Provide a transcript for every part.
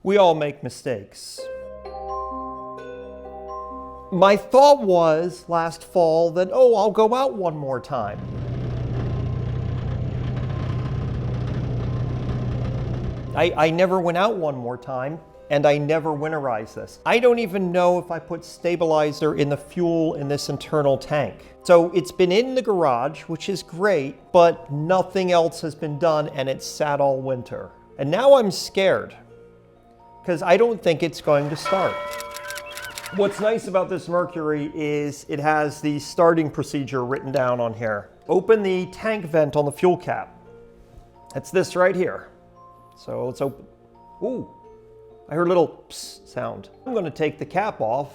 We all make mistakes. My thought was last fall that, oh, I'll go out one more time. I never went out one more time, and I never winterized this. I don't even know if I put stabilizer in the fuel in this internal tank. So it's been in the garage, which is great, but nothing else has been done, and it's sat all winter. And now I'm scared, because I don't think it's going to start. What's nice about this Mercury is it has the starting procedure written down on here. Open the tank vent on the fuel cap. It's this right here. So let's open. Ooh, I heard a little psst sound. I'm going to take the cap off,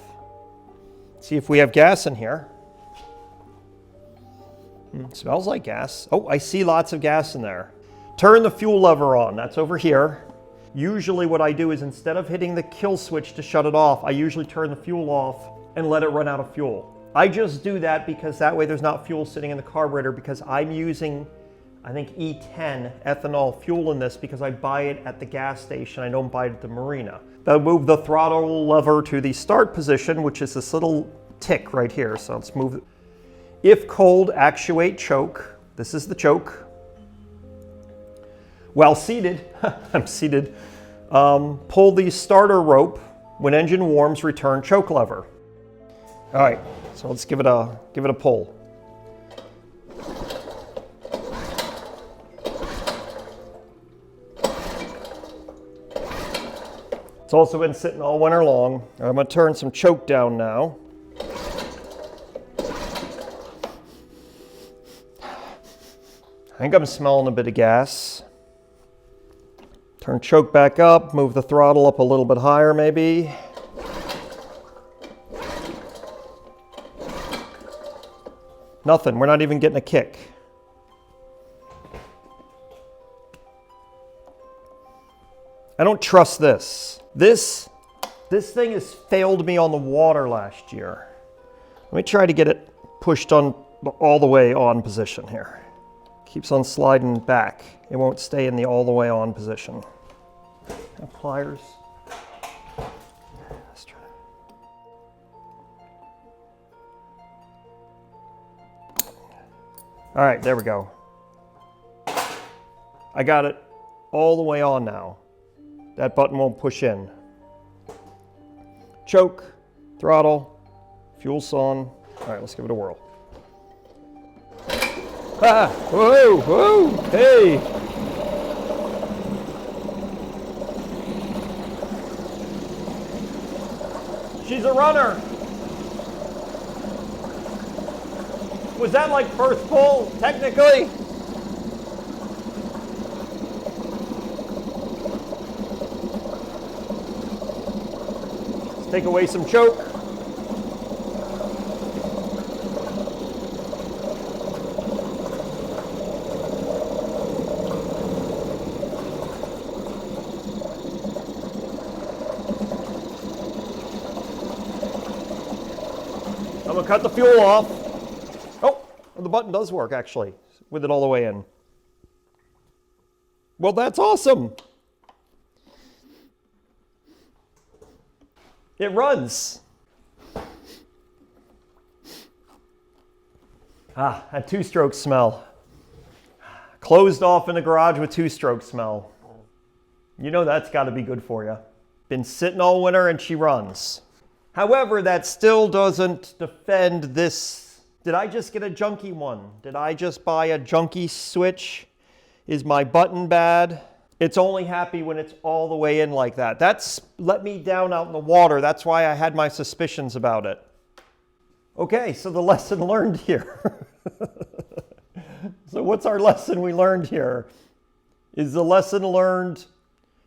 see if we have gas in here. Smells like gas. Oh, I see lots of gas in there. Turn the fuel lever on. That's over here. Usually what I do is instead of hitting the kill switch to shut it off, I usually turn the fuel off and let it run out of fuel. I just do that because that way there's not fuel sitting in the carburetor, because I'm using, I think, E10 ethanol fuel in this because I buy it at the gas station. I don't buy it at the marina. I'll move the throttle lever to the start position, which is this little tick right here. So let's move it. If cold, actuate choke. This is the choke. While seated, I'm seated, pull the starter rope. When engine warms, return choke lever. All right, so let's give it a pull. It's also been sitting all winter long. I'm going to turn some choke down now. I think I'm smelling a bit of gas. Turn choke back up, move the throttle up a little bit higher maybe. Nothing, we're not even getting a kick. I don't trust this. This thing has failed me on the water last year. Let me try to get it pushed on all the way on position here. Keeps on sliding back. It won't stay in the all the way on position. Pliers. Let's try. All right, there we go. I got it all the way on now. That button won't push in. Choke, throttle, fuel's on. All right, let's give it a whirl. Ah, whoa, whoa, hey. She's a runner. Was that like first pull, technically? Let's take away some choke. I'm gonna cut the fuel off. Oh, the button does work actually, with it all the way in. Well, that's awesome. It runs. Ah, that two-stroke smell. Closed off in the garage with two-stroke smell. You know that's gotta be good for you. Been sitting all winter and she runs. However, that still doesn't defend this. Did I just get a junky one? Did I just buy a junky switch? Is my button bad? It's only happy when it's all the way in like that. That's let me down out in the water. That's why I had my suspicions about it. Okay, so the lesson learned here. So what's our lesson we learned here? Is the lesson learned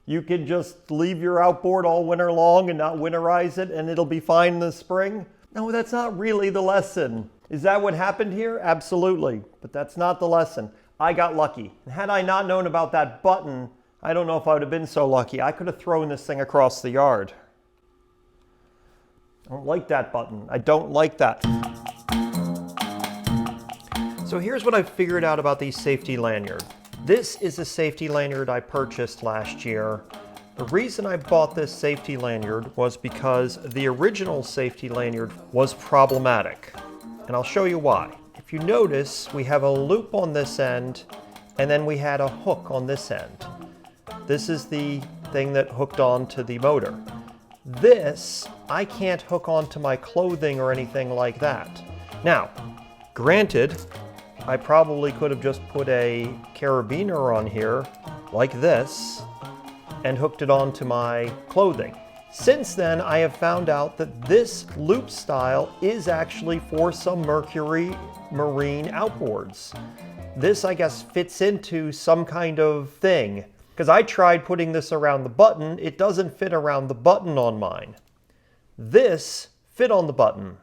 you can just leave your outboard all winter long and not winterize it and it'll be fine in the spring? No, that's not really the lesson. Is that what happened here? Absolutely, but that's not the lesson. I got lucky. And had I not known about that button, I don't know if I would have been so lucky. I could have thrown this thing across the yard. I don't like that button. I don't like that. So here's what I've figured out about these safety lanyards. This is a safety lanyard I purchased last year The reason I bought this safety lanyard was because the original safety lanyard was problematic. And I'll show you why. If you notice, we have a loop on this end, and then we had a hook on this end. This is the thing that hooked onto the motor. This, I can't hook onto my clothing or anything like that. Now, granted, I probably could have just put a carabiner on here, like this, and hooked it onto my clothing. Since then, I have found out that this loop style is actually for some Mercury marine outboards. This, I guess, fits into some kind of thing. Because I tried putting this around the button, it doesn't fit around the button on mine. This fit on the button.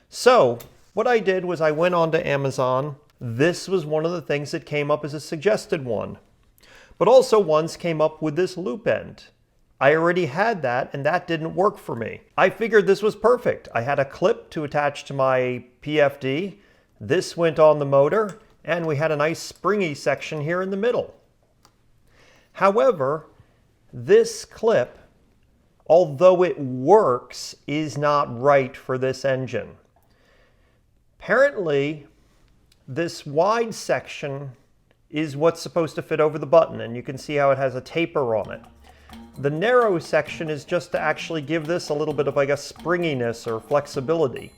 So, what I did was I went onto Amazon. This was one of the things that came up as a suggested one. But also once came up with this loop end. I already had that, and that didn't work for me. I figured this was perfect. I had a clip to attach to my PFD. This went on the motor, and we had a nice springy section here in the middle. However, this clip, although it works, is not right for this engine. Apparently, this wide section is what's supposed to fit over the button, and you can see how it has a taper on it. The narrow section is just to actually give this a little bit of, I guess, springiness or flexibility.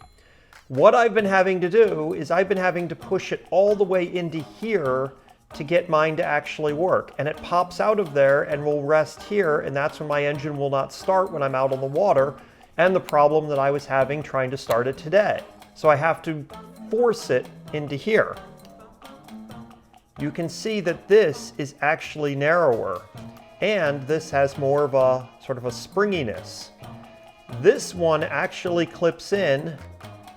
What I've been having to do is I've been having to push it all the way into here to get mine to actually work. And it pops out of there and will rest here, and that's when my engine will not start when I'm out on the water, and the problem that I was having trying to start it today. So I have to force it into here. You can see that this is actually narrower, and this has more of a sort of a springiness. This one actually clips in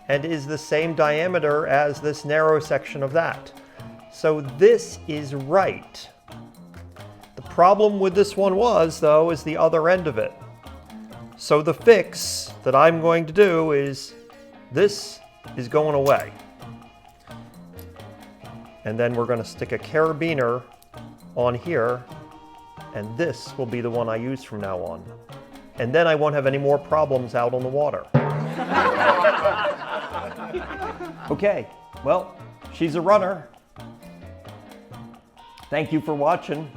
and is the same diameter as this narrow section of that. So this is right. The problem with this one was, though, is the other end of it. So the fix that I'm going to do is this is going away. And then we're going to stick a carabiner on here, and this will be the one I use from now on. And then I won't have any more problems out on the water. Okay, well, she's a runner. Thank you for watching.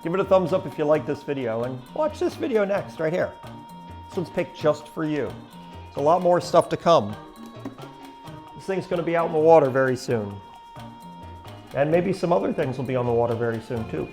Give it a thumbs up if you like this video, and watch this video next, right here. This one's picked just for you. There's a lot more stuff to come. This thing's going to be out in the water very soon. And maybe some other things will be on the water very soon, too.